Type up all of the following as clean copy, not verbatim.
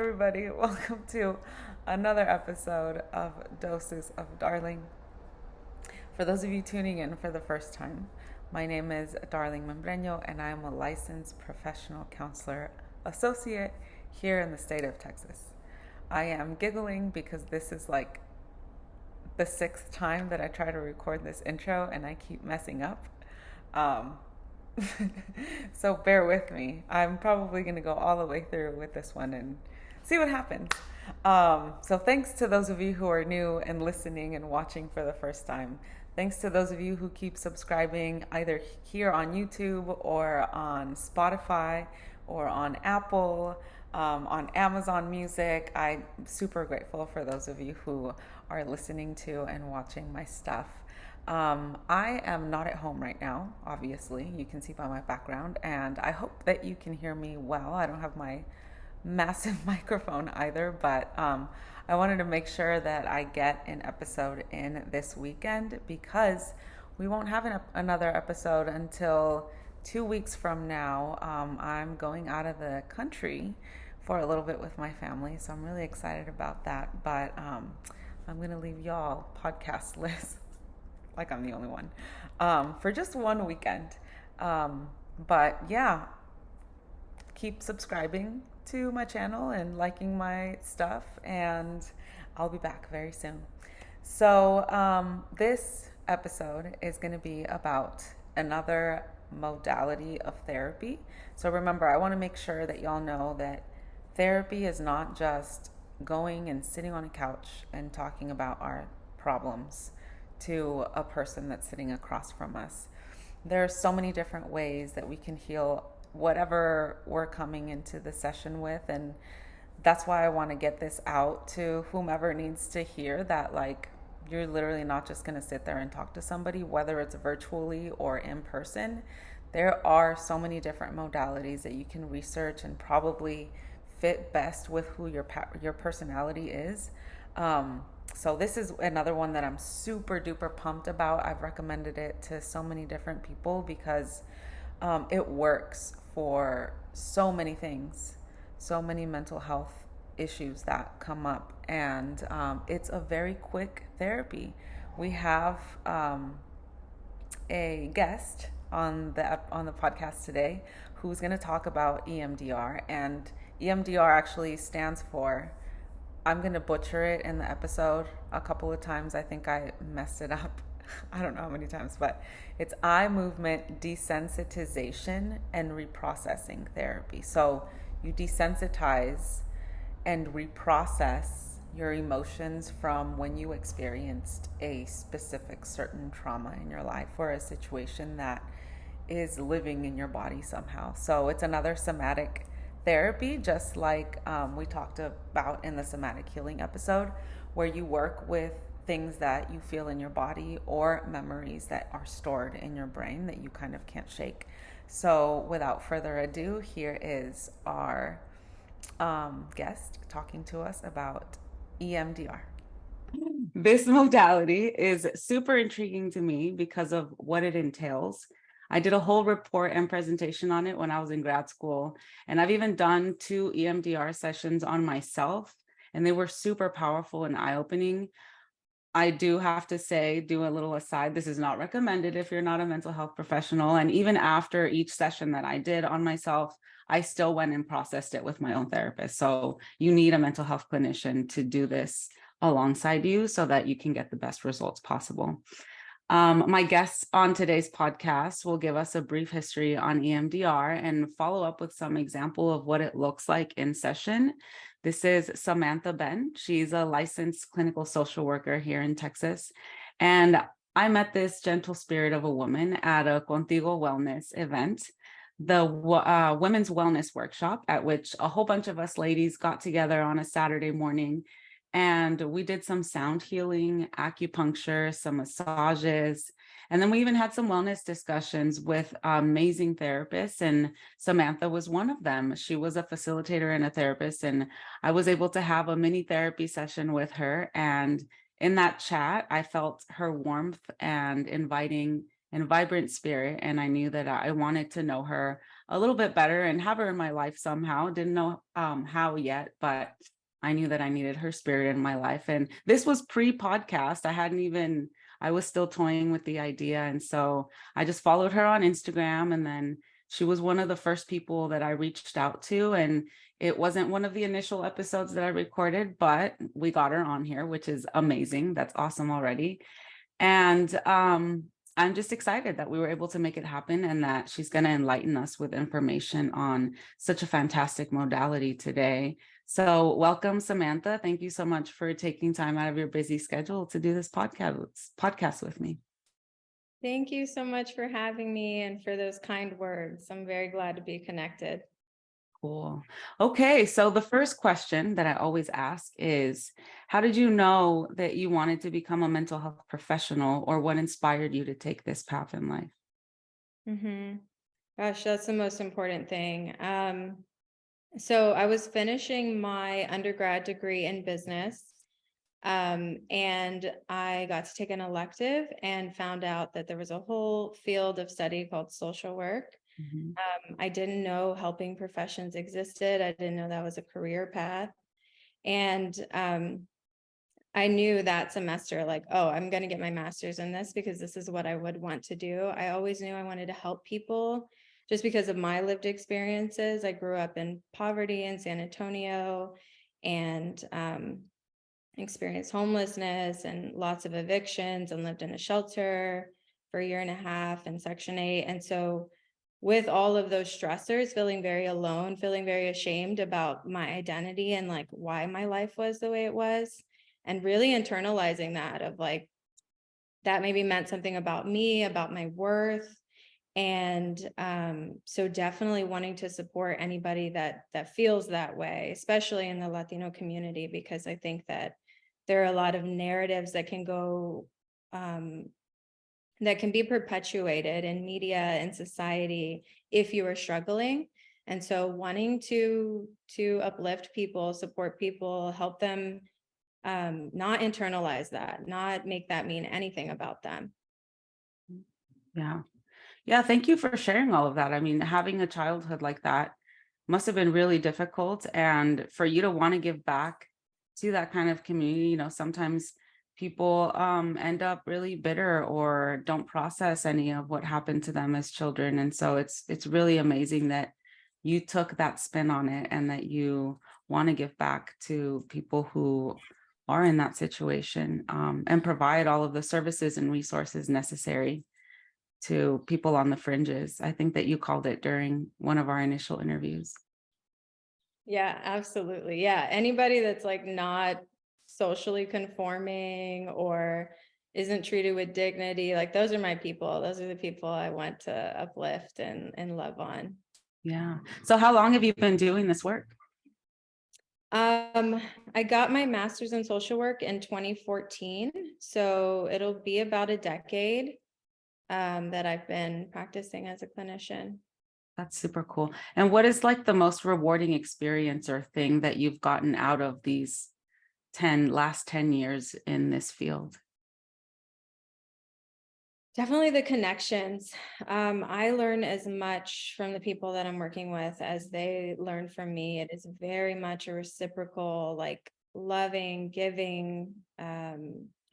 everybody. Welcome to another episode of Doses of Darling. For those of you tuning in for the first time, my name is Darling Membreño, and I am a licensed professional counselor associate here in the state of Texas. I am giggling because this is like the sixth time that I try to record this intro and I keep messing up. Um, so bear with me. I'm probably going to go all the way through with this one and see what happens. So thanks to those of you who are new and listening and watching for the first time. Thanks to those of you who keep subscribing either here on YouTube or on Spotify or on Apple, on Amazon Music. I'm super grateful for those of you who are listening to and watching my stuff. I am not at home right now, obviously. You can see by my background, and I hope that you can hear me well. I don't have my massive microphone either, but I wanted to make sure that I get an episode in this weekend because we won't have another episode until 2 weeks from now. I'm going out of the country for a little bit with my family, so I'm really excited about that. But I'm going to leave y'all podcast lists like I'm the only one, for just one weekend. But yeah, keep subscribing to my channel and liking my stuff, and I'll be back very soon. So this episode is going to be about another modality of therapy. So remember, I want to make sure that y'all know that therapy is not just going and sitting on a couch and talking about our problems to a person that's sitting across from us. There are so many different ways that we can heal whatever we're coming into the session with, and that's why I want to get this out to whomever needs to hear that, like, you're literally not just going to sit there and talk to somebody, whether it's virtually or in person. There are so many different modalities that you can research and probably fit best with who your personality is. So this is another one that I'm super duper pumped about. I've recommended it to so many different people because it works for so many things, so many mental health issues that come up, and it's a very quick therapy. We have a guest on the podcast today who's going to talk about EMDR, and EMDR actually stands for, I'm going to butcher it in the episode a couple of times. I think I messed it up. I don't know how many times, but it's eye movement desensitization and reprocessing therapy. So you desensitize and reprocess your emotions from when you experienced a specific certain trauma in your life or a situation that is living in your body somehow. So it's another somatic therapy, just like we talked about in the somatic healing episode, where you work with things that you feel in your body or memories that are stored in your brain that you kind of can't shake. So without further ado, here is our guest talking to us about EMDR. This modality is super intriguing to me because of what it entails. I did a whole report and presentation on it when I was in grad school, and I've even done 2 EMDR sessions on myself, and they were super powerful and eye-opening. I do have to say, do a little aside, this is not recommended if you're not a mental health professional. And even after each session that I did on myself, I still went and processed it with my own therapist. So you need a mental health clinician to do this alongside you so that you can get the best results possible. My guests on today's podcast will give us a brief history on EMDR and follow up with some example of what it looks like in session. This is Samantha Benn. She's a licensed clinical social worker here in Texas. And I met this gentle spirit of a woman at a Contigo Wellness event, the women's wellness workshop, at which a whole bunch of us ladies got together on a Saturday morning. And we did some sound healing, acupuncture, some massages, and then we even had some wellness discussions with amazing therapists. And Samantha was one of them. She was a facilitator and a therapist, and I was able to have a mini therapy session with her. And in that chat, I felt her warmth and inviting and vibrant spirit. And I knew that I wanted to know her a little bit better and have her in my life somehow. Didn't know how yet, but I knew that I needed her spirit in my life. And this was pre-podcast. I was still toying with the idea. And so I just followed her on Instagram, and then she was one of the first people that I reached out to. And it wasn't one of the initial episodes that I recorded, but we got her on here, which is amazing. That's awesome already. And I'm just excited that we were able to make it happen, and that she's going to enlighten us with information on such a fantastic modality today. So welcome, Samantha. Thank you so much for taking time out of your busy schedule to do this podcast with me. Thank you so much for having me and for those kind words. I'm very glad to be connected. Cool. Okay, so the first question that I always ask is, how did you know that you wanted to become a mental health professional, or what inspired you to take this path in life? Gosh, that's the most important thing. So I was finishing my undergrad degree in business, and I got to take an elective and found out that there was a whole field of study called social work. Mhm. I didn't know helping professions existed. I didn't know that was a career path. And I knew that semester, like, oh, I'm going to get my master's in this because this is what I would want to do. I always knew I wanted to help people just because of my lived experiences. I grew up in poverty in San Antonio, and experienced homelessness and lots of evictions, and lived in a shelter for a year and a half in Section 8. And so with all of those stressors, feeling very alone, feeling very ashamed about my identity and like why my life was the way it was, and really internalizing that of like, that maybe meant something about me, about my worth. And so definitely wanting to support anybody that feels that way, especially in the Latino community, because I think that there are a lot of narratives that can go that can be perpetuated in media and society if you are struggling. And so wanting to uplift people, support people, help them not internalize that, not make that mean anything about them. Yeah. Yeah, thank you for sharing all of that. I mean, having a childhood like that must have been really difficult. And for you to want to give back to that kind of community, sometimes people end up really bitter or don't process any of what happened to them as children. And so it's really amazing that you took that spin on it, and that you want to give back to people who are in that situation, and provide all of the services and resources necessary to people on the fringes. I think that you called it during one of our initial interviews. Yeah, absolutely. Yeah. Anybody that's like not socially conforming or isn't treated with dignity, like those are my people. Those are the people I want to uplift and love on. Yeah. So how long have you been doing this work? I got my master's in social work in 2014. So it'll be about a decade that I've been practicing as a clinician. That's super cool. And what is like the most rewarding experience or thing that you've gotten out of these last 10 years in this field? Definitely the connections. I learn as much from the people that I'm working with as they learn from me. It is very much a reciprocal, like loving, giving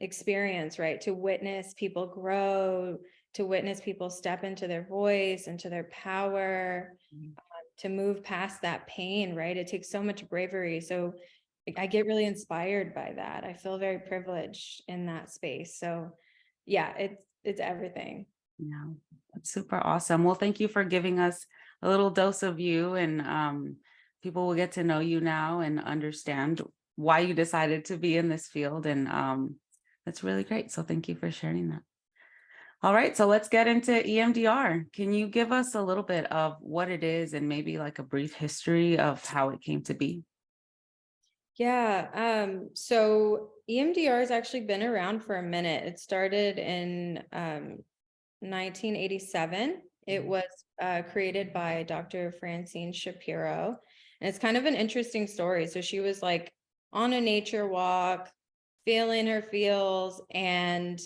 experience, right? To witness people grow, to witness people step into their voice, into their power, to move past that pain, right? It takes so much bravery. So like, I get really inspired by that. I feel very privileged in that space. So yeah, it's everything. Yeah, that's super awesome. Well, thank you for giving us a little dose of you, and people will get to know you now and understand why you decided to be in this field. And that's really great. So thank you for sharing that. All right, so let's get into EMDR. Can you give us a little bit of what it is, and maybe like a brief history of how it came to be? Yeah. So EMDR has actually been around for a minute. It started in 1987. It was created by Dr. Francine Shapiro. And it's kind of an interesting story. So she was like on a nature walk, feeling her feels, and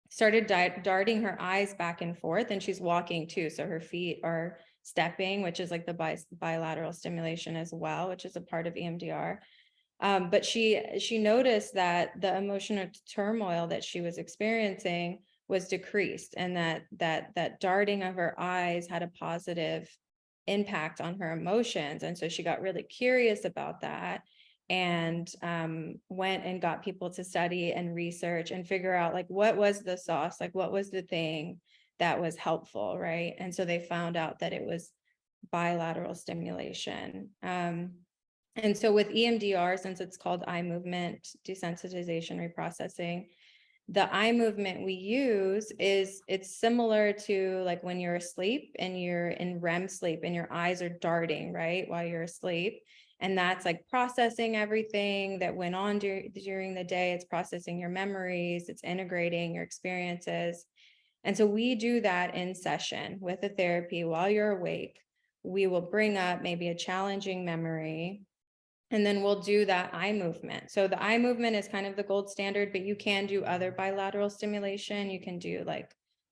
started darting her eyes back and forth, and she's walking too. So her feet are stepping, which is like the bilateral stimulation as well, which is a part of EMDR. But she noticed that the emotional turmoil that she was experiencing was decreased, and that darting of her eyes had a positive impact on her emotions. And so she got really curious about that, and went and got people to study and research and figure out like what was the sauce, like what was the thing that was helpful, right? And so they found out that it was bilateral stimulation. And so with EMDR, since it's called eye movement desensitization reprocessing, the eye movement we use it's similar to like when you're asleep and you're in REM sleep and your eyes are darting, right, while you're asleep. And that's like processing everything that went on during the day. It's processing your memories, it's integrating your experiences. And so we do that in session with a therapy while you're awake. We will bring up maybe a challenging memory, and then we'll do that eye movement. So the eye movement is kind of the gold standard, but you can do other bilateral stimulation. You can do like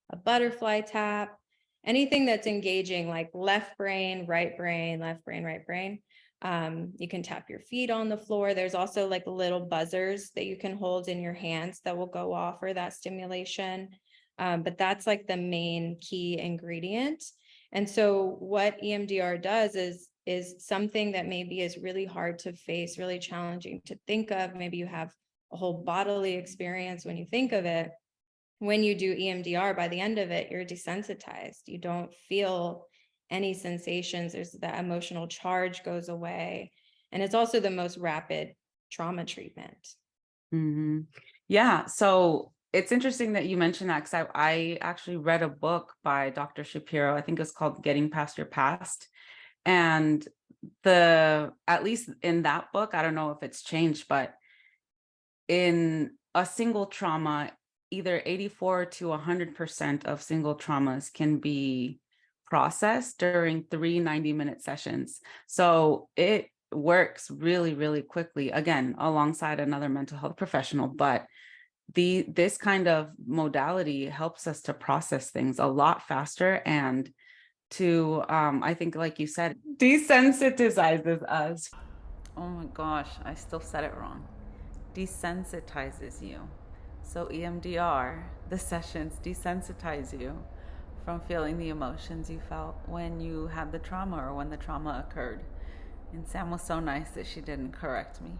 a butterfly tap, anything that's engaging, like left brain, right brain, left brain, right brain. You can tap your feet on the floor. There's also like little buzzers that you can hold in your hands that will go off for that stimulation. But that's like the main key ingredient. And so what EMDR does is something that maybe is really hard to face, really challenging to think of. Maybe you have a whole bodily experience when you think of it. When you do EMDR, by the end of it, you're desensitized. You don't feel any sensations. There's that emotional charge goes away. And it's also the most rapid trauma treatment. Mm-hmm. Yeah. So it's interesting that you mentioned that, because I actually read a book by Dr. Shapiro. I think it's called Getting Past Your Past. And at least in that book, I don't know if it's changed, but in a single trauma, either 84 to 100% of single traumas can be processed during 3 90-minute sessions. So it works really, really quickly, again, alongside another mental health professional. But this kind of modality helps us to process things a lot faster, and to I think, like you said, desensitizes us. Oh my gosh, I still said it wrong. Desensitizes you. So EMDR, the sessions desensitize you from feeling the emotions you felt when you had the trauma or when the trauma occurred. And Sam was so nice that she didn't correct me.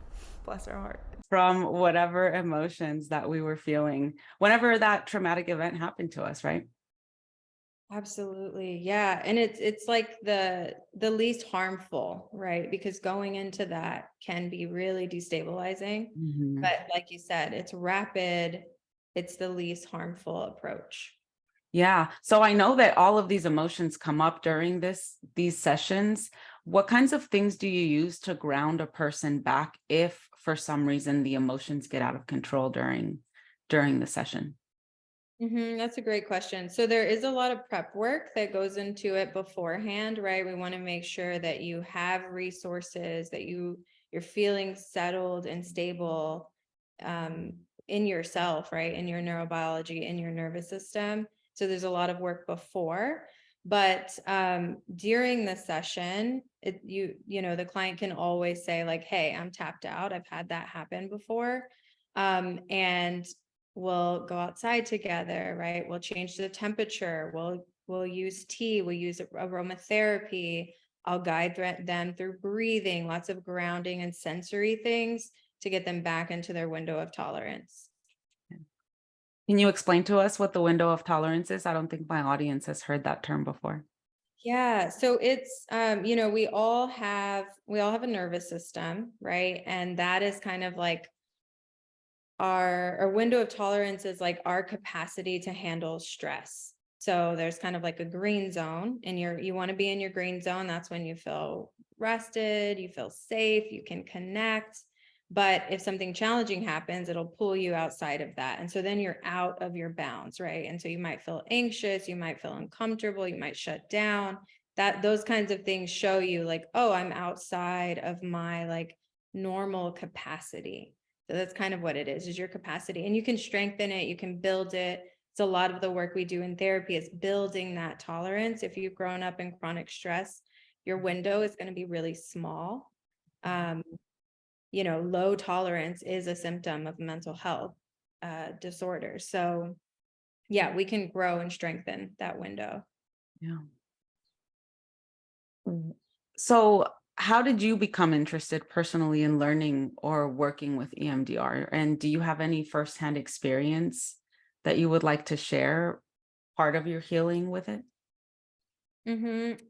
Bless her heart. From whatever emotions that we were feeling whenever that traumatic event happened to us, right? Absolutely. Yeah. And it's like the least harmful, right? Because going into that can be really destabilizing. Mm-hmm. But like you said, it's rapid, it's the least harmful approach. Yeah. So I know that all of these emotions come up during these sessions. What kinds of things do you use to ground a person back if for some reason the emotions get out of control during the session? That's a great question. So there is a lot of prep work that goes into it beforehand, right? We want to make sure that you have resources, that you're feeling settled and stable in yourself, right? In your neurobiology, in your nervous system. So there's a lot of work before, but during the session, the client can always say like, "Hey, I'm tapped out. I've had that happen before," and we'll go outside together, right? We'll change the temperature. We'll use tea. We'll use aromatherapy. I'll guide them through breathing, lots of grounding and sensory things to get them back into their window of tolerance. Can you explain to us what the window of tolerance is? I don't think my audience has heard that term before. Yeah, so it's we all have a nervous system, right? And that is kind of like our window of tolerance is like our capacity to handle stress. So there's kind of like a green zone, and you want to be in your green zone. That's when you feel rested, you feel safe, you can connect. But if something challenging happens, it'll pull you outside of that. And so then you're out of your bounds, right? And so you might feel anxious, you might feel uncomfortable, you might shut down. Those kinds of things show you like, oh, I'm outside of my like normal capacity. So that's kind of what it is your capacity, and you can strengthen it, you can build it. So a lot of the work we do in therapy is building that tolerance. If you've grown up in chronic stress, your window is going to be really small. Low tolerance is a symptom of mental health disorder. So yeah, we can grow and strengthen that window. Yeah. So, how did you become interested personally in learning or working with EMDR? And do you have any firsthand experience that you would like to share part of your healing with it?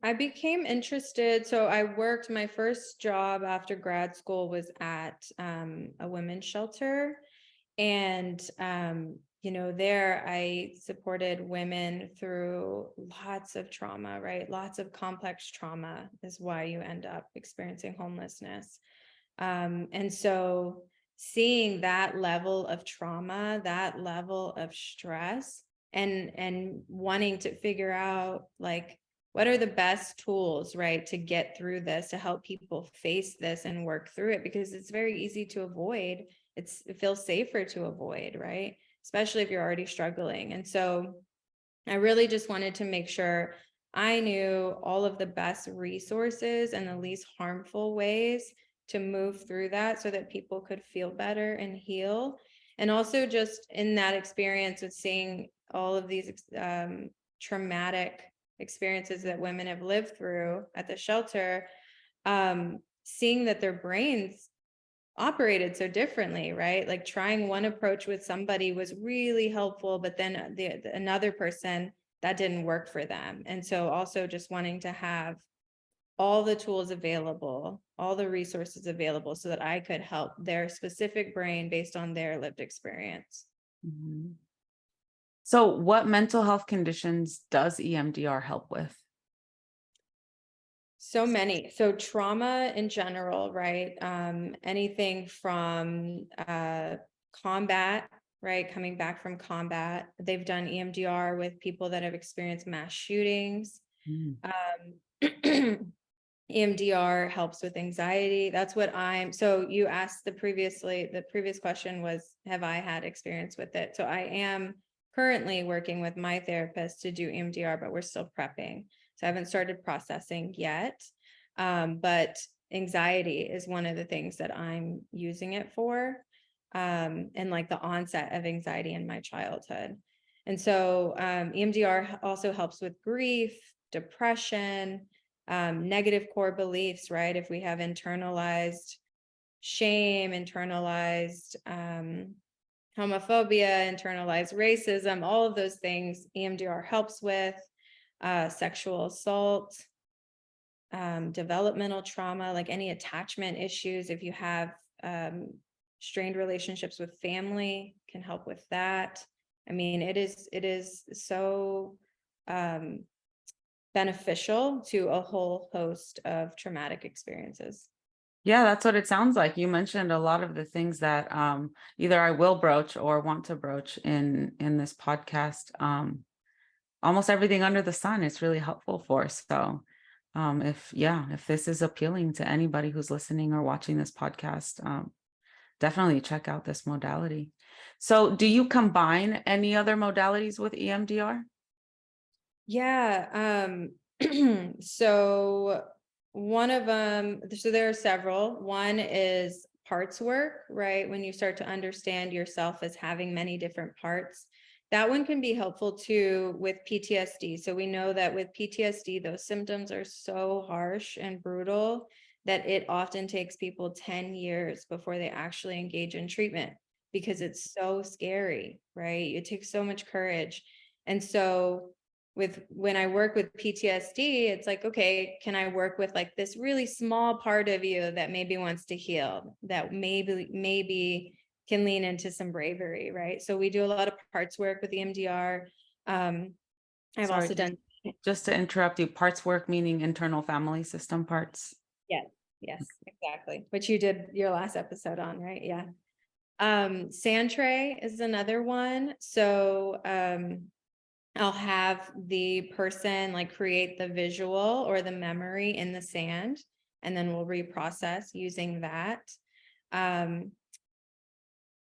I became interested. So I worked, my first job after grad school was at a women's shelter. And, there I supported women through lots of trauma, right? Lots of complex trauma is why you end up experiencing homelessness. And so seeing that level of trauma, that level of stress, and wanting to figure out like what are the best tools, right, to get through this, to help people face this and work through it, because it's very easy to avoid. It feels safer to avoid, right? Especially if you're already struggling. And so I really just wanted to make sure I knew all of the best resources and the least harmful ways to move through that so that people could feel better and heal. And also just in that experience of seeing all of these traumatic experiences that women have lived through at the shelter, seeing that their brains operated so differently, right? Like trying one approach with somebody was really helpful, but then another person, that didn't work for them. And so also just wanting to have all the tools available, all the resources available so that I could help their specific brain based on their lived experience. Mhm. So, what mental health conditions does EMDR help with? So many. So trauma in general, right? Anything from combat, right? Coming back from combat. They've done EMDR with people that have experienced mass shootings. Mm. EMDR helps with anxiety. That's what so you asked the previous question was, have I had experience with it? So I am currently working with my therapist to do EMDR, but we're still prepping. So I haven't started processing yet. But anxiety is one of the things that I'm using it for. And like the onset of anxiety in my childhood. And so EMDR also helps with grief, depression, negative core beliefs, right? If we have internalized shame, internalized homophobia, internalized racism, all of those things, EMDR helps with. Sexual assault, developmental trauma, like any attachment issues. If you have strained relationships with family, can help with that. I mean, it is so beneficial to a whole host of traumatic experiences. Yeah, that's what it sounds like. You mentioned a lot of the things that either I will broach or want to broach in this podcast. Almost everything under the sun it's really helpful for. So, if this is appealing to anybody who's listening or watching this podcast, definitely check out this modality. So, do you combine any other modalities with EMDR? Yeah. So one of them, so there are several. One is parts work, right? When you start to understand yourself as having many different parts, that one can be helpful too with PTSD. So we know that with PTSD, those symptoms are so harsh and brutal that it often takes people 10 years before they actually engage in treatment because it's so scary, right? It takes so much courage. And so when I work with PTSD, it's like, okay, can I work with like this really small part of you that maybe wants to heal, that maybe can lean into some bravery, right? So we do a lot of parts work with EMDR. I've Sorry, also done, just to interrupt you, parts work meaning internal family system parts. yes, yes, exactly. Which you did your last episode on, right? Yeah. Sand tray is another one. So I'll have the person like create the visual or the memory in the sand, and then we'll reprocess using that. Um,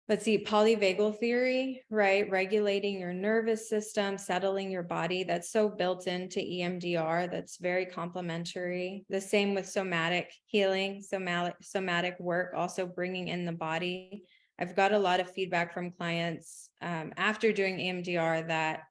Let's see, polyvagal theory, right? Regulating your nervous system, settling your body. That's so built into EMDR. That's very complementary. The same with somatic healing, somatic work, also bringing in the body. I've got a lot of feedback from clients after doing EMDR that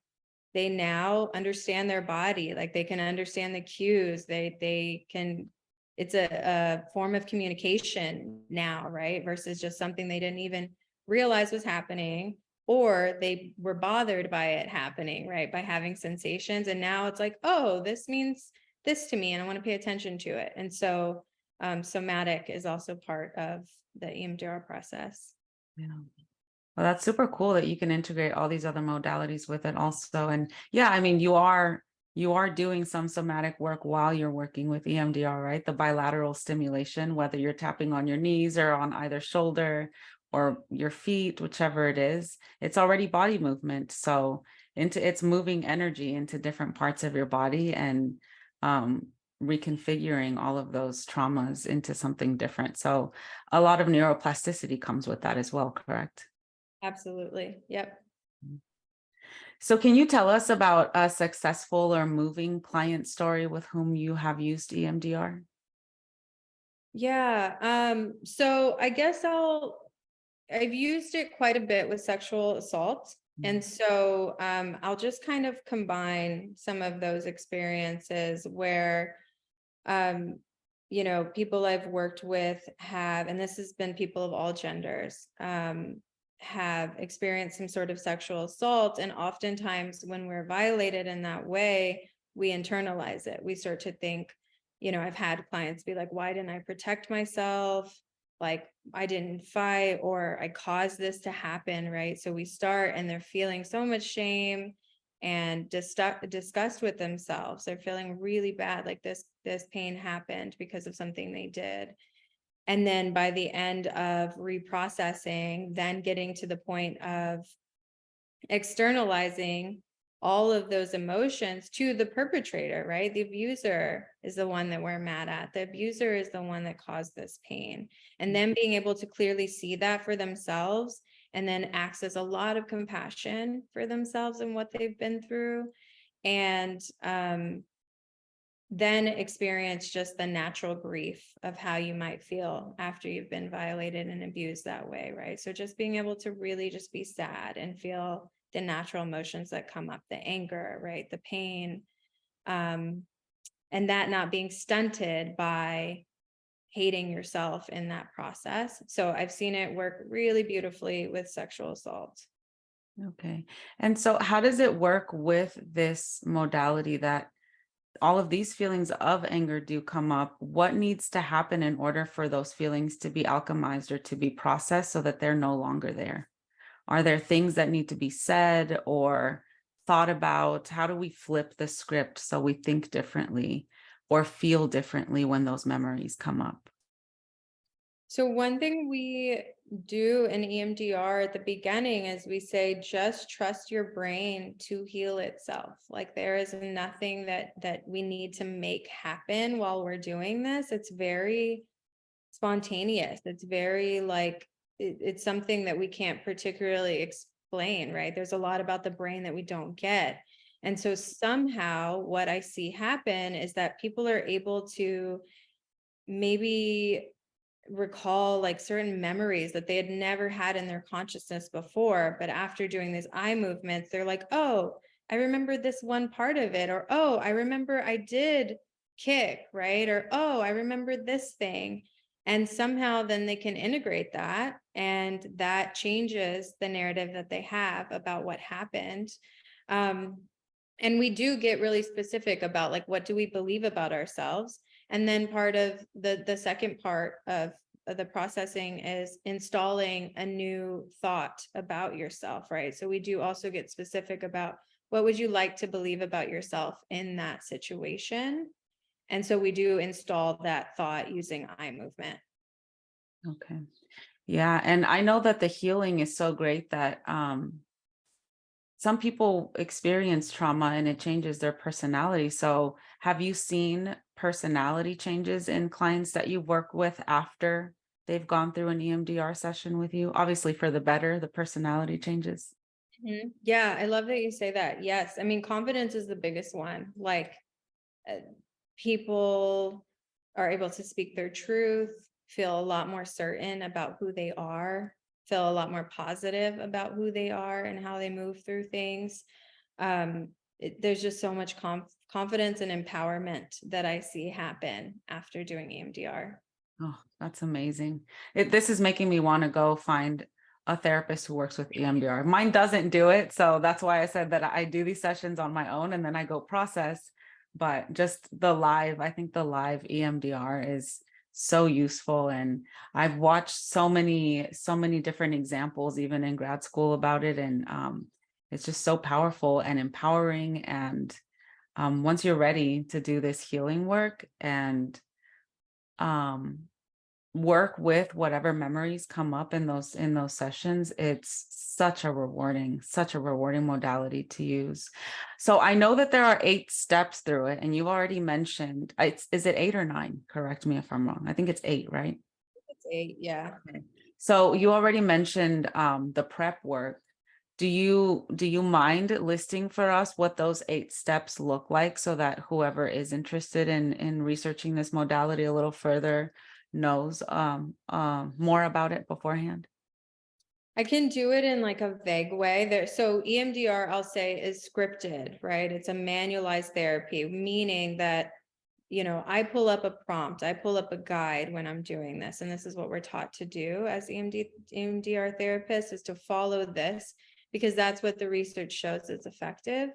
they now understand their body, like they can understand the cues. They can, it's a form of communication now, right? Versus just something they didn't even realize was happening, or they were bothered by it happening, right? By having sensations. And now it's like, oh, this means this to me, and I want to pay attention to it. And so somatic is also part of the EMDR process. Yeah. Well, that's super cool that you can integrate all these other modalities with it also. And yeah, I mean, you are doing some somatic work while you're working with EMDR, right? The bilateral stimulation, whether you're tapping on your knees or on either shoulder or your feet, whichever it is, it's already body movement. So it's moving energy into different parts of your body and um, reconfiguring all of those traumas into something different. So a lot of neuroplasticity comes with that as well, correct? Absolutely. Yep. So can you tell us about a successful or moving client story with whom you have used EMDR? Yeah. So I guess I've used it quite a bit with sexual assault. And so I'll just kind of combine some of those experiences where um, people I've worked with have, and this has been people of all genders, have experienced some sort of sexual assault. And oftentimes when we're violated in that way, we internalize it. We start to think, I've had clients be like, why didn't I protect myself? Like, I didn't fight, or I caused this to happen, right? So we start and they're feeling so much shame and disgust with themselves. They're feeling really bad, like this pain happened because of something they did. And then by the end of reprocessing, then getting to the point of externalizing all of those emotions to the perpetrator, right? The abuser is the one that we're mad at. The abuser is the one that caused this pain. And then being able to clearly see that for themselves, and then access a lot of compassion for themselves and what they've been through. And then experience just the natural grief of how you might feel after you've been violated and abused that way, right? So just being able to really just be sad and feel the natural emotions that come up, the anger, right? The pain, and that not being stunted by hating yourself in that process. So I've seen it work really beautifully with sexual assault. Okay. And so how does it work with this modality that all of these feelings of anger do come up? What needs to happen in order for those feelings to be alchemized or to be processed so that they're no longer there? Are there things that need to be said or thought about? How do we flip the script so we think differently or feel differently when those memories come up? So one thing we do in EMDR at the beginning is we say, just trust your brain to heal itself. Like, there is nothing that we need to make happen while we're doing this. It's very spontaneous. It's very like, it's something that we can't particularly explain, right? There's a lot about the brain that we don't get. And so somehow what I see happen is that people are able to maybe recall like certain memories that they had never had in their consciousness before, but after doing these eye movements, they're like, oh, I remember this one part of it, or oh, I remember I did kick, right? Or oh, I remember this thing. And somehow then they can integrate that, and that changes the narrative that they have about what happened. um, and we do get really specific about like, what do we believe about ourselves? And then part of the second part of the processing is installing a new thought about yourself, right? So we do also get specific about, what would you like to believe about yourself in that situation? And so we do install that thought using eye movement. Okay. Yeah. And I know that the healing is so great that some people experience trauma and it changes their personality. So have you seen personality changes in clients that you work with after they've gone through an EMDR session with you? Obviously for the better, the personality changes. Yeah, I love that you say that. Yes. I mean, confidence is the biggest one. Like, uh, people are able to speak their truth, feel a lot more certain about who they are, feel a lot more positive about who they are and how they move through things. There's just so much confidence and empowerment that I see happen after doing EMDR. Oh, that's amazing. This is making me want to go find a therapist who works with EMDR. Mine doesn't do it, so that's why I said that I do these sessions on my own and then I go process. But just I think the live EMDR is so useful, and I've watched so many different examples, even in grad school, about it, and it's just so powerful and empowering. And once you're ready to do this healing work and um work with whatever memories come up in those sessions, it's such a rewarding modality to use. So I know that there are 8 steps through it, and you've already mentioned, is it 8 or 9? Correct me if I'm wrong. I think it's 8, right? It's 8, yeah. Okay. So you already mentioned the prep work. Do you mind listing for us what those 8 steps look like, so that whoever is interested in researching this modality a little further knows more about it beforehand? I can do it in like a vague way there. So EMDR, I'll say, is scripted, right? It's a manualized therapy, meaning that, I pull up a prompt, I pull up a guide when I'm doing this. And this is what we're taught to do as EMDR therapists, is to follow this, because that's what the research shows is effective.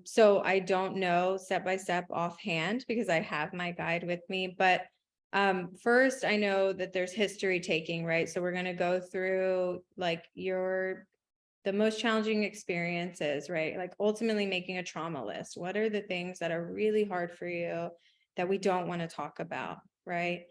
So I don't know step by step offhand because I have my guide with me, but first I know that there's history taking, right? So we're going to go through like the most challenging experiences, right? Like ultimately making a trauma list. What are the things that are really hard for you that we don't want to talk about, right?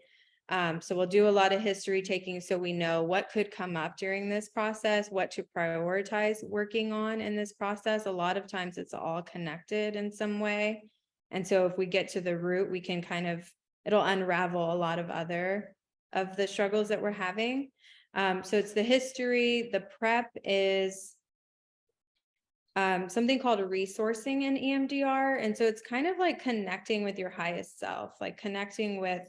So we'll do a lot of history taking so we know what could come up during this process, what to prioritize working on in this process. A lot of times it's all connected in some way. And so if we get to the root, we can it'll unravel a lot of the struggles that we're having. So it's the history. The prep is something called resourcing in EMDR. And so it's kind of like connecting with your highest self, like connecting with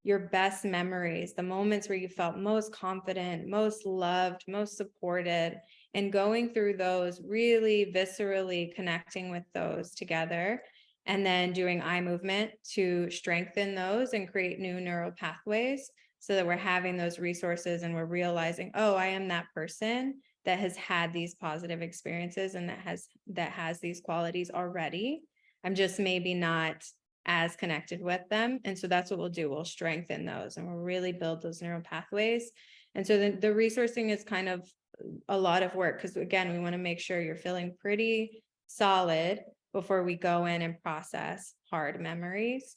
your best memories, the moments where you felt most confident, most loved, most supported, and going through those, really viscerally connecting with those together, and then doing eye movement to strengthen those and create new neural pathways so that we're having those resources and we're realizing, oh, I am that person that has had these positive experiences and that has these qualities already. I'm just maybe not as connected with them. And so that's what we'll do. We'll strengthen those and we'll really build those neural pathways. And so the resourcing is kind of a lot of work, because again, we want to make sure you're feeling pretty solid before we go in and process hard memories.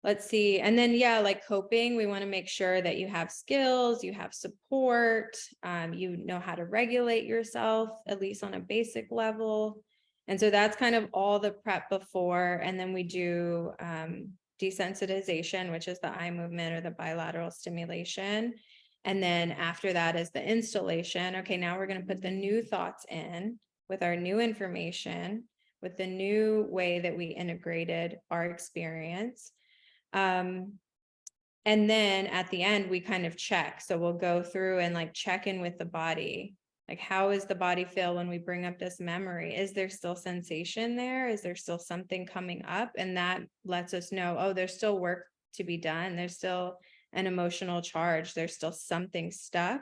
Let's see. And then, yeah, like coping, we want to make sure that you have skills, you have support, you know how to regulate yourself, at least on a basic level. And so that's kind of all the prep before. And then we do desensitization, which is the eye movement or the bilateral stimulation. And then after that is the installation. Okay, now we're going to put the new thoughts in with our new information, with the new way that we integrated our experience. And then at the end, we kind of check. So we'll go through and like check in with the body. Like, how is the body feel when we bring up this memory? Is there still sensation there? Is there still something coming up? And that lets us know, oh, there's still work to be done. There's still an emotional charge. There's still something stuck.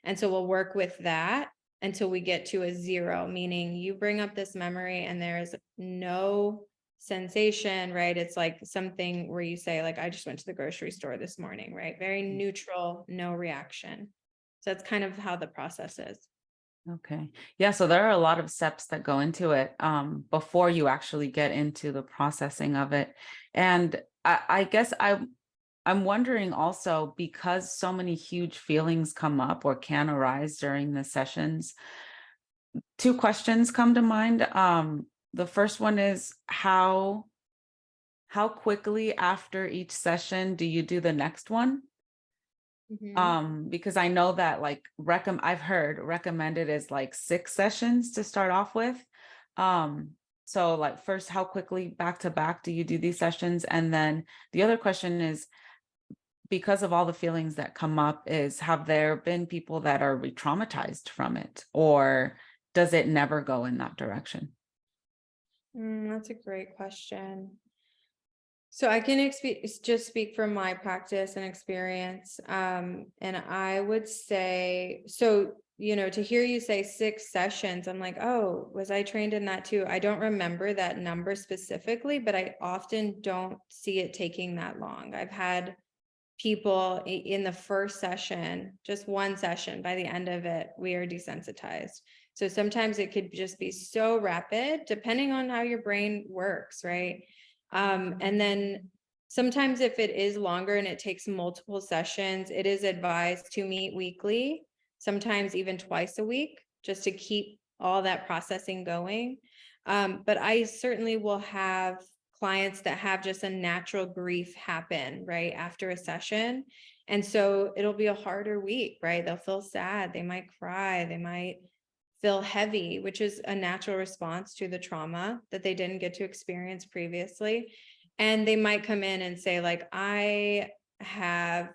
And so we'll work with that until we get to a 0, meaning you bring up this memory and there is no sensation, right? It's like something where you say, like, I just went to the grocery store this morning, right? Very neutral, no reaction. So that's kind of how the process is. Okay. Yeah, so there are a lot of steps that go into it before you actually get into the processing of it. And I guess I'm wondering also, because so many huge feelings come up or can arise during the sessions, 2 questions come to mind. The first one is, how how quickly after each session do you do the next one? Because I know that like I've heard recommended is like 6 sessions to start off with. So like first, how quickly back to back do you do these sessions? And then the other question is, because of all the feelings that come up, is have there been people that are re-traumatized from it, or does it never go in that direction? That's a great question. So I can just speak from my practice and experience. And I would say, so, to hear you say 6 sessions, I'm like, oh, was I trained in that too? I don't remember that number specifically, but I often don't see it taking that long. I've had people in the first session, just one session, by the end of it, we are desensitized. So sometimes it could just be so rapid, depending on how your brain works, right? And then sometimes if it is longer and it takes multiple sessions, it is advised to meet weekly, sometimes even twice a week, just to keep all that processing going. But I certainly will have clients that have just a natural grief happen right after a session. And so it'll be a harder week, right? They'll feel sad, they might cry, they might feel heavy, which is a natural response to the trauma that they didn't get to experience previously. And they might come in and say, like, I have,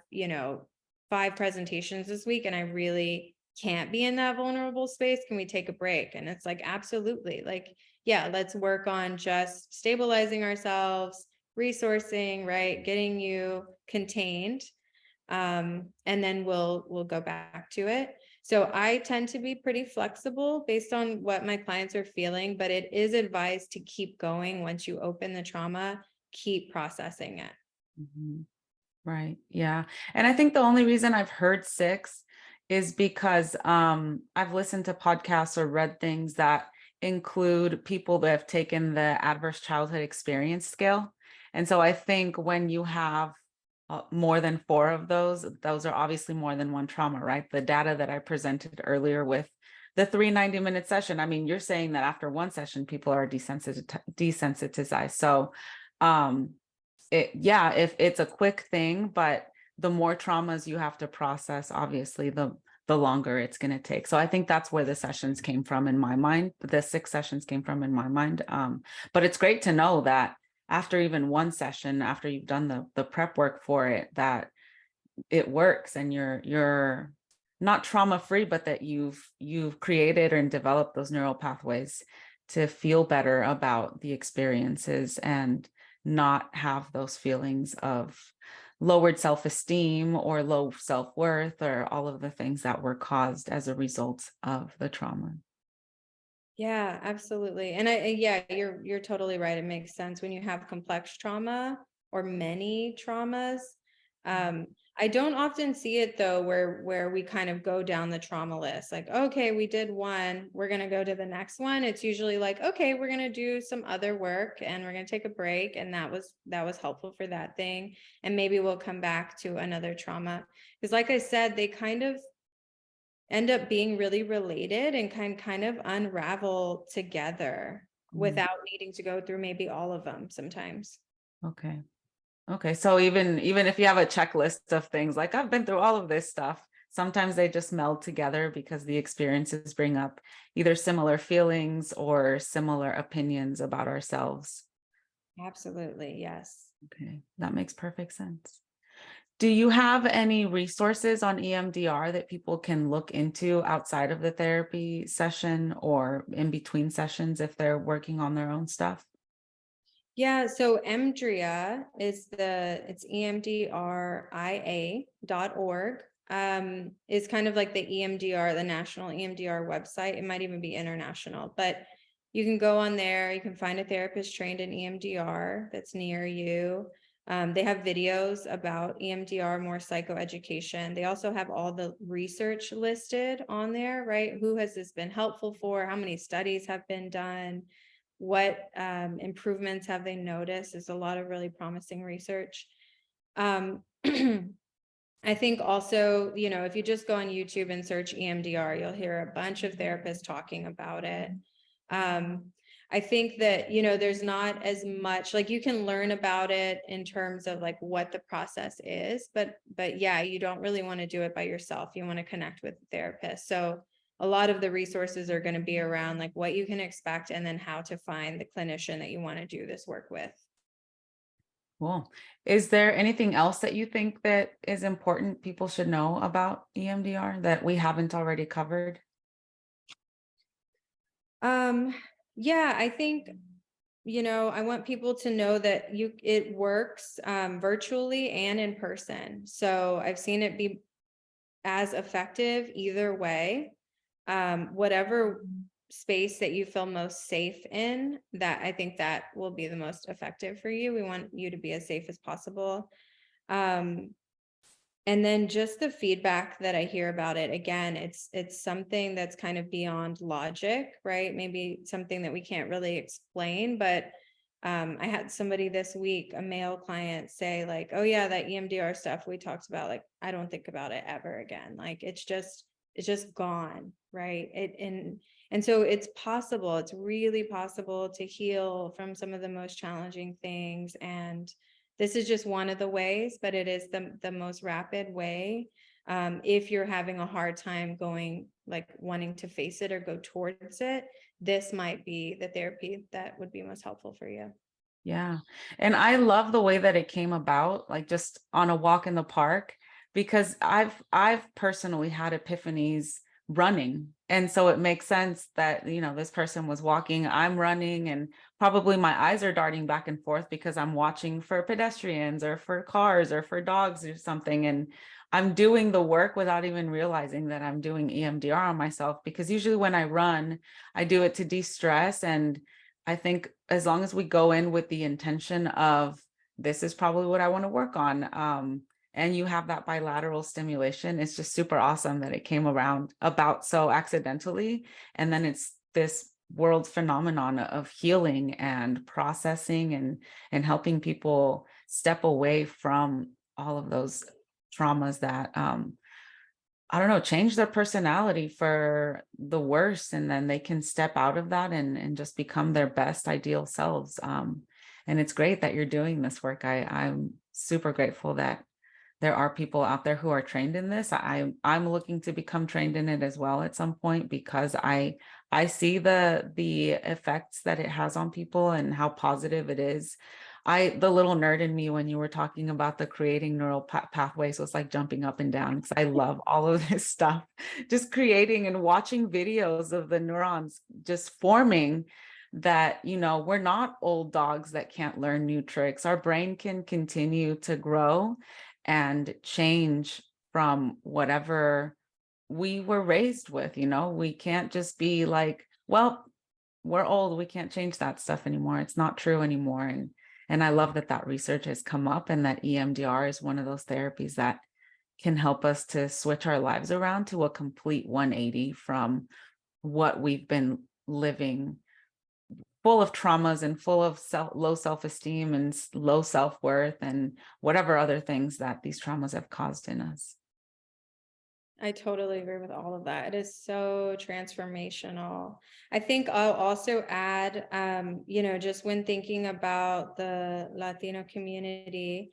5 presentations this week and I really can't be in that vulnerable space. Can we take a break? And it's like, absolutely. Like, yeah, let's work on just stabilizing ourselves, resourcing, right? Getting you contained. And then we'll go back to it. So I tend to be pretty flexible based on what my clients are feeling, but it is advised to keep going once you open the trauma, keep processing it. Mhm. Right. Yeah. And I think the only reason I've heard 6 is because I've listened to podcasts or read things that include people that have taken the adverse childhood experience scale. And so I think when you have more than 4 of those are obviously more than one trauma, right? The data that I presented earlier with the 3 90-minute session, I mean, you're saying that after one session, people are desensitized. So yeah, if it's a quick thing, but the more traumas you have to process, obviously the longer it's going to take. So I think that's where the sessions came from in my mind. The 6 sessions came from in my mind. But it's great to know that after even one session, after you've done the prep work for it, that it works and you're not trauma free, but that you've created and developed those neural pathways to feel better about the experiences and not have those feelings of lowered self-esteem or low self-worth or all of the things that were caused as a result of the trauma. Yeah, absolutely. And yeah, you're totally right. It makes sense when you have complex trauma or many traumas. I don't often see it though, where we kind of go down the trauma list. Like, okay, we did one, we're gonna go to the next one. It's usually like, okay, we're gonna do some other work and we're gonna take a break, and that was helpful for that thing. And maybe we'll come back to another trauma. Because like I said, they kind of end up being really related and kind of unravel together without needing to go through maybe all of them sometimes. Okay. Okay. So even if you have a checklist of things like I've been through all of this stuff, sometimes they just meld together because the experiences bring up either similar feelings or similar opinions about ourselves. Absolutely, yes. Okay. That makes perfect sense. Do you have any resources on EMDR that people can look into outside of the therapy session or in between sessions if they're working on their own stuff? Yeah, so EMDRIA it's EMDRIA.org. Is kind of like the EMDR, the national EMDR website. It might even be international, but you can go on there, you can find a therapist trained in EMDR that's near you. They have videos about EMDR, more psychoeducation. They also have all the research listed on there, right? Who has this been helpful for? How many studies have been done? What improvements have they noticed? There's a lot of really promising research. I think also, if you just go on YouTube and search EMDR, you'll hear a bunch of therapists talking about it. I think that, there's not as much, like, you can learn about it in terms of like what the process is, but yeah, you don't really want to do it by yourself. You want to connect with a therapist. So a lot of the resources are going to be around like what you can expect and then how to find the clinician that you want to do this work with. Cool. Is there anything else that you think that is important people should know about EMDR that we haven't already covered? Um, yeah, I think, I want people to know that it works virtually and in person. So I've seen it be as effective either way. Whatever space that you feel most safe in, that I think that will be the most effective for you. We want you to be as safe as possible. Um, and then just the feedback that I hear about it, again, it's something that's kind of beyond logic, right? Maybe something that we can't really explain, but I had somebody this week, a male client, say like, oh yeah, that EMDR stuff we talked about, like, I don't think about it ever again. Like it's just gone, right? And so it's possible, it's really possible to heal from some of the most challenging things. And this is just one of the ways, but it is the most rapid way. If you're having a hard time going, like wanting to face it or go towards it, this might be the therapy that would be most helpful for you. Yeah. And I love the way that it came about, like just on a walk in the park, because I've personally had epiphanies running. And so it makes sense that, this person was walking, I'm running, and probably my eyes are darting back and forth because I'm watching for pedestrians or for cars or for dogs or something. And I'm doing the work without even realizing that I'm doing EMDR on myself, because usually when I run, I do it to de-stress. And I think as long as we go in with the intention of this is probably what I want to work on, and you have that bilateral stimulation, it's just super awesome that it came around about so accidentally. And then it's this world phenomenon of healing and processing and helping people step away from all of those traumas that I don't know, change their personality for the worse, and then they can step out of that and just become their best ideal selves. And it's great that you're doing this work. I'm super grateful that there are people out there who are trained in this. I'm looking to become trained in it as well at some point, because I see the effects that it has on people and how positive it is. The little nerd in me, when you were talking about the creating neural pathways, was like jumping up and down because I love all of this stuff, just creating and watching videos of the neurons just forming. That, we're not old dogs that can't learn new tricks. Our brain can continue to grow and change from whatever we were raised with. We can't just be like, well, we're old, we can't change that stuff anymore, it's not true anymore. And I love that research has come up, and that EMDR is one of those therapies that can help us to switch our lives around to a complete 180 from what we've been living, full of traumas and full of low self-esteem and low self-worth and whatever other things that these traumas have caused in us. I totally agree with all of that. It is so transformational. I think I'll also add, just when thinking about the Latino community,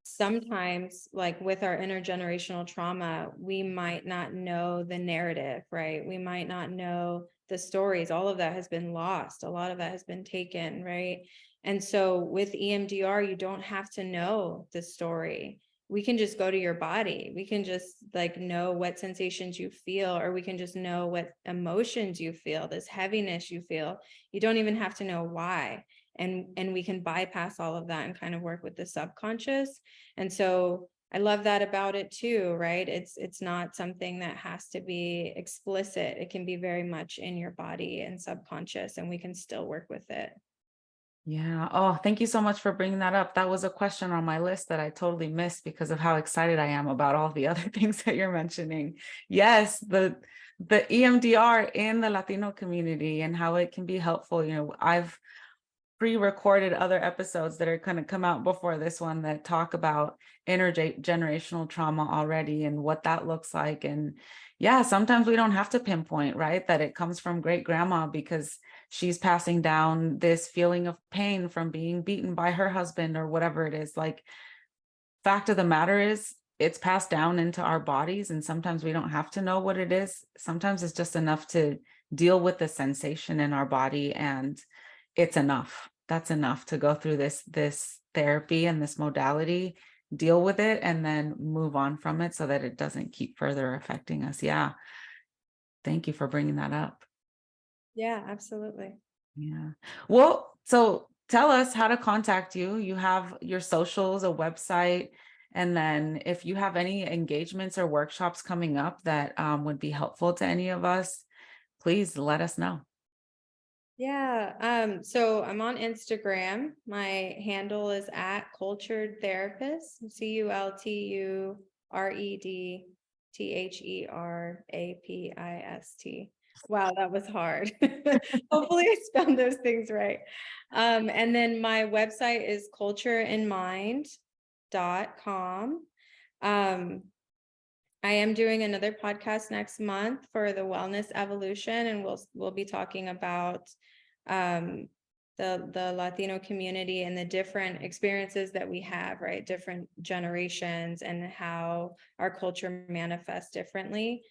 sometimes like with our intergenerational trauma, we might not know the narrative, right? We might not know the stories. All of that has been lost. A lot of that has been taken, right? And so with EMDR, you don't have to know the story. We can just go to your body. We can just like know what sensations you feel, or we can just know what emotions you feel, this heaviness you feel. You don't even have to know why. And we can bypass all of that and kind of work with the subconscious. And so I love that about it too, right? It's not something that has to be explicit. It can be very much in your body and subconscious, and we can still work with it. Yeah. Oh, thank you so much for bringing that up. That was a question on my list that I totally missed because of how excited I am about all the other things that you're mentioning. Yes, the EMDR in the Latino community and how it can be helpful. I've pre-recorded other episodes that are going to come out before this one that talk about intergenerational trauma already and what that looks like. And yeah, sometimes we don't have to pinpoint, right, that it comes from great grandma, because she's passing down this feeling of pain from being beaten by her husband or whatever it is. Like, fact of the matter is, it's passed down into our bodies, and sometimes we don't have to know what it is. Sometimes it's just enough to deal with the sensation in our body, and it's enough. That's enough to go through this therapy and this modality, deal with it, and then move on from it so that it doesn't keep further affecting us. Yeah. Thank you for bringing that up. Yeah, absolutely. Yeah. Well, so tell us how to contact you. You have your socials, a website, and then if you have any engagements or workshops coming up that would be helpful to any of us, please let us know. Yeah. So I'm on Instagram. My handle is at cultured therapist, CULTUREDTHERAPIST. Wow, that was hard. Hopefully I spelled those things right. And then my website is cultureinmind.com. I am doing another podcast next month for the wellness evolution, and we'll be talking about um, the Latino community and the different experiences that we have, right? Different generations and how our culture manifests differently.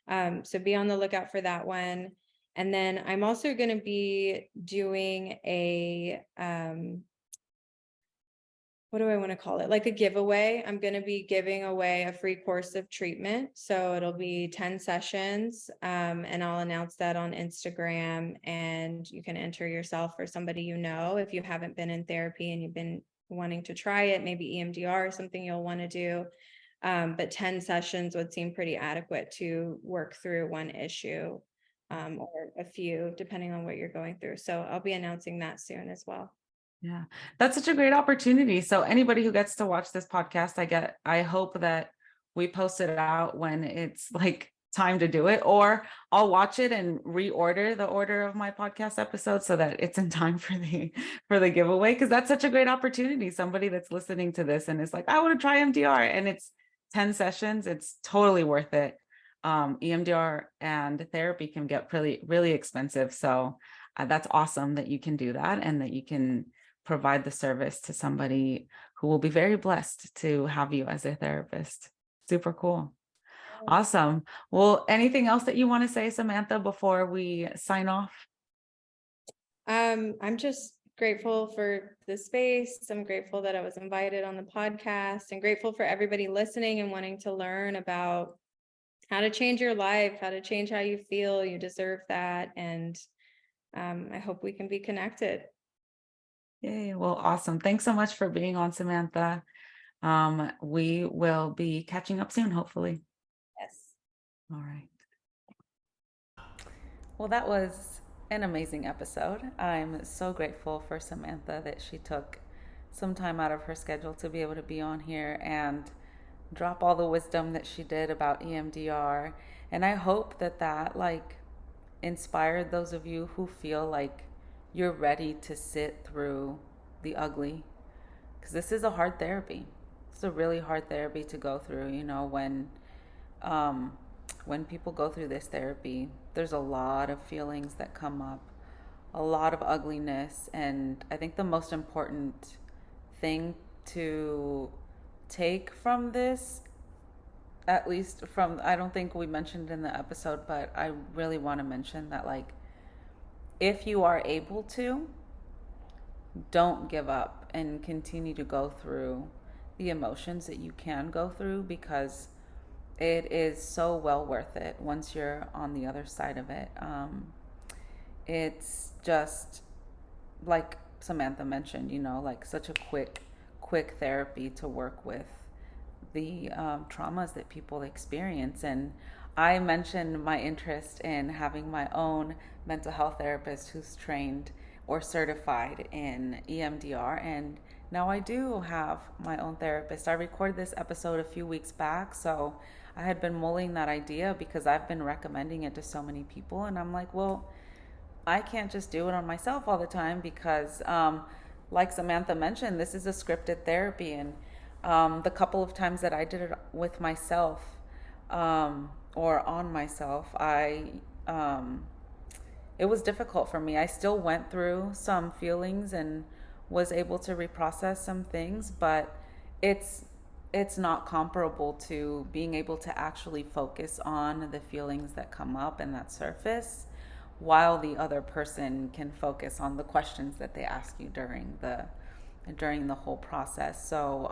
So be on the lookout for that one. And then I'm also going to be doing a what do I want to call it? Like a giveaway. I'm going to be giving away a free course of treatment. So it'll be 10 sessions. And I'll announce that on Instagram, and you can enter yourself or somebody you know if you haven't been in therapy and you've been wanting to try it, maybe EMDR or something you'll want to do. But 10 sessions would seem pretty adequate to work through one issue, or a few, depending on what you're going through. So I'll be announcing that soon as well. Yeah, that's such a great opportunity. So anybody who gets to watch this podcast, I hope that we post it out when it's like time to do it, or I'll watch it and reorder the order of my podcast episode so that it's in time for the giveaway. Cause that's such a great opportunity. Somebody that's listening to this and is like, I want to try EMDR, and it's 10 sessions. It's totally worth it. EMDR and therapy can get really, really expensive. So that's awesome that you can do that and that you can provide the service to somebody who will be very blessed to have you as their therapist. Super cool. Awesome. Well, anything else that you want to say, Samantha, before we sign off? I'm just grateful for the space. I'm grateful that I was invited on the podcast, and grateful for everybody listening and wanting to learn about how to change your life, how to change how you feel. You deserve that. And I hope we can be connected. Yay. Well, awesome. Thanks so much for being on, Samantha. We will be catching up soon, hopefully. Yes. All right. Well, that was an amazing episode. I'm so grateful for Samantha that she took some time out of her schedule to be able to be on here and drop all the wisdom that she did about EMDR. And I hope that like inspired those of you who feel like you're ready to sit through the ugly, because this is a hard therapy. It's a really hard therapy to go through. When people go through this therapy, there's a lot of feelings that come up, a lot of ugliness. And I think the most important thing to take from this, at least from, I don't think we mentioned in the episode, but I really want to mention that, like, if you are able to, don't give up and continue to go through the emotions that you can go through, because it is so well worth it once you're on the other side of it. It's just like Samantha mentioned, like such a quick therapy to work with the traumas that people experience. And I mentioned my interest in having my own mental health therapist who's trained or certified in EMDR, and now I do have my own therapist. I recorded this episode a few weeks back, so I had been mulling that idea because I've been recommending it to so many people, and I'm like, well, I can't just do it on myself all the time because, like Samantha mentioned, this is a scripted therapy. And the couple of times that I did it with myself or on myself, I it was difficult for me. I still went through some feelings and was able to reprocess some things, but it's it's not comparable to being able to actually focus on the feelings that come up and that surface while the other person can focus on the questions that they ask you during the whole process. So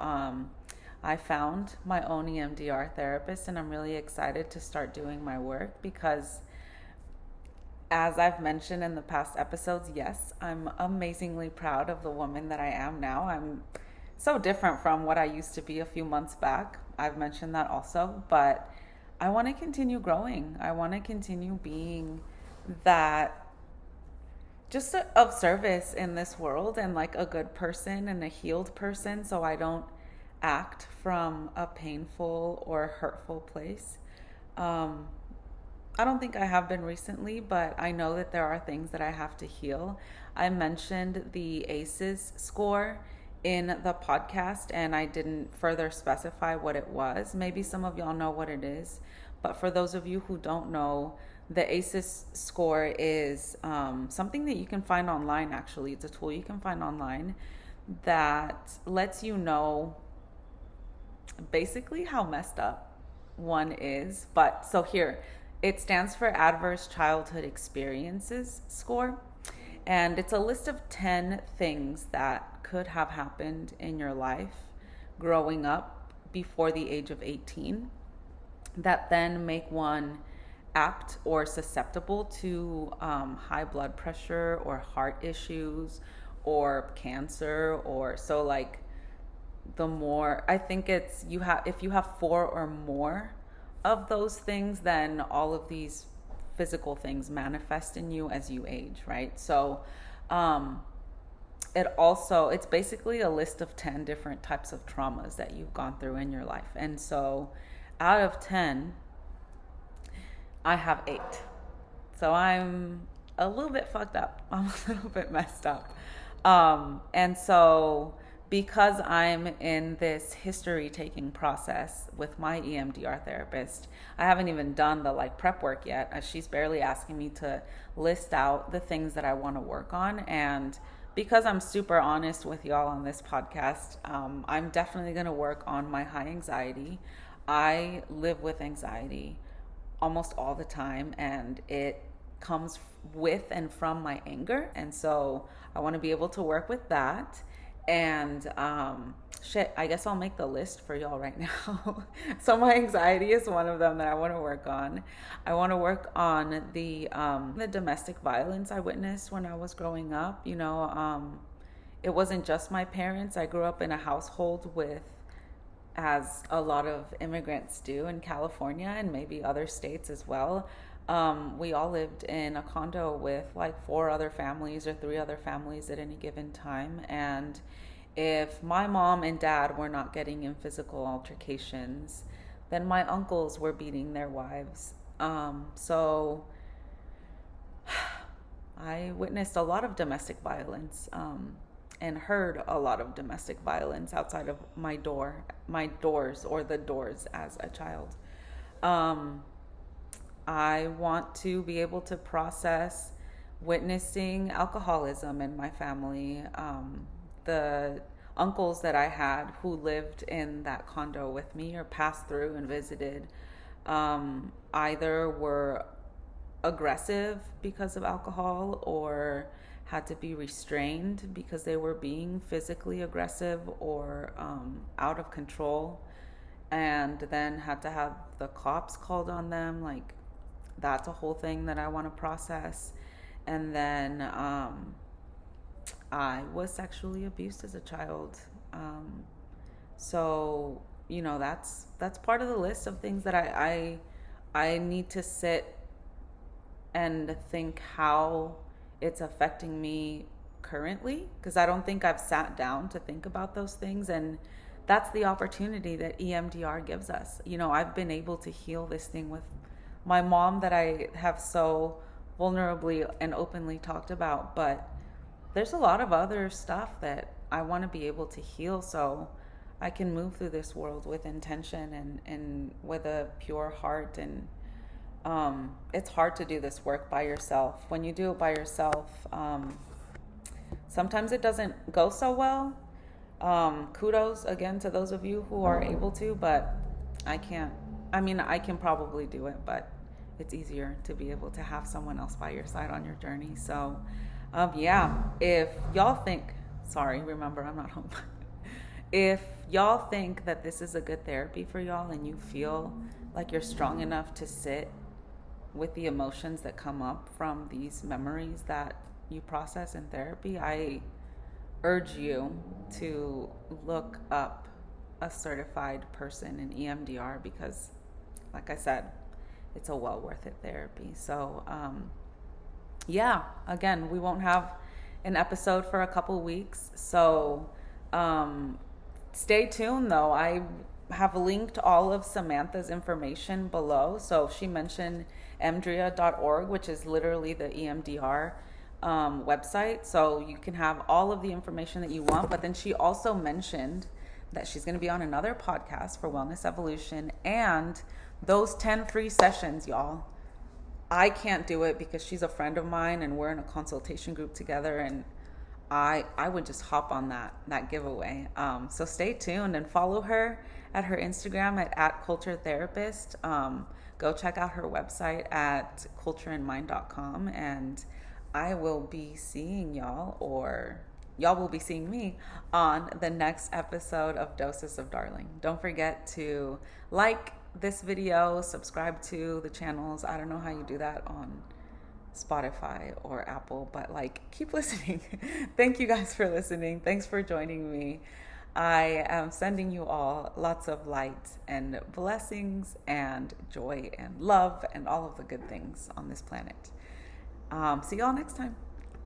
I found my own EMDR therapist, and I'm really excited to start doing my work because, as I've mentioned in the past episodes, yes, I'm amazingly proud of the woman that I am now. I'm so different from what I used to be a few months back. I've mentioned that also, but I want to continue growing. I want to continue being that just of service in this world, and like a good person and a healed person, so I don't act from a painful or hurtful place. Um, I don't think I have been recently, but I know that there are things that I have to heal. I mentioned the ACEs score in the podcast, and I didn't further specify what it was. Maybe some of y'all know what it is, but for those of you who don't know, the ACEs score is something that you can find online, actually. It's a tool you can find online that lets you know basically how messed up one is. But so here, it stands for Adverse Childhood Experiences Score. And it's a list of 10 things that could have happened in your life growing up before the age of 18 that then make one apt or susceptible to high blood pressure or heart issues or cancer. Or so, like, the more, I think it's, you have, if you have 4 or more of those things, then all of these physical things manifest in you as you age, right? So it's basically a list of 10 different types of traumas that you've gone through in your life. And so out of 10, I have 8. So I'm a little bit fucked up. I'm a little bit messed up. And so because I'm in this history taking process with my EMDR therapist, I haven't even done the prep work yet. She's barely asking me to list out the things that I want to work on. And because I'm super honest with y'all on this podcast, I'm definitely going to work on my high anxiety. I live with anxiety almost all the time, and it comes with and from my anger. And so I want to be able to work with that. And I guess I'll make the list for y'all right now. So my anxiety is one of them that I want to work on. I want to work on the domestic violence I witnessed when I was growing up. It wasn't just my parents. I grew up in a household with, as a lot of immigrants do in California and maybe other states as well. We all lived in a condo with 4 other families or 3 other families at any given time. And if my mom and dad were not getting in physical altercations, then my uncles were beating their wives. So I witnessed a lot of domestic violence, and heard a lot of domestic violence outside of my doors, or the doors, as a child. I want to be able to process witnessing alcoholism in my family. The uncles that I had who lived in that condo with me or passed through and visited, either were aggressive because of alcohol or had to be restrained because they were being physically aggressive or out of control, and then had to have the cops called on them. That's a whole thing that I want to process. And then I was sexually abused as a child. So that's part of the list of things that I need to sit and think how it's affecting me currently, because I don't think I've sat down to think about those things. And that's the opportunity that EMDR gives us. I've been able to heal this thing with my mom that I have so vulnerably and openly talked about, but there's a lot of other stuff that I want to be able to heal so I can move through this world with intention and with a pure heart, and it's hard to do this work by yourself. When you do it by yourself, sometimes it doesn't go so well. Kudos again to those of you who are able to, but I can't. I mean, I can probably do it, but it's easier to be able to have someone else by your side on your journey. So, yeah, if y'all think, sorry, remember, I'm not home. If y'all think that this is a good therapy for y'all and you feel like you're strong enough to sit with the emotions that come up from these memories that you process in therapy, I urge you to look up a certified person in EMDR because, like I said, it's a well worth it therapy. So, yeah, again, we won't have an episode for a couple weeks. So, stay tuned though. I have linked all of Samantha's information below. So she mentioned emdria.org, which is literally the EMDR website. So you can have all of the information that you want. But then she also mentioned that she's going to be on another podcast for Wellness Evolution, and those 10 free sessions, y'all. I can't do it because she's a friend of mine and we're in a consultation group together, and I would just hop on that giveaway. So stay tuned and follow her at her Instagram at Culture Therapist. Go check out her website at cultureandmind.com, and I will be seeing y'all, or y'all will be seeing me on the next episode of Doses of Darling. Don't forget to like this video, subscribe to the channels. I don't know how you do that on Spotify or Apple, but like, keep listening. Thank you guys for listening. Thanks for joining me. I am sending you all lots of light and blessings and joy and love and all of the good things on this planet. See y'all next time.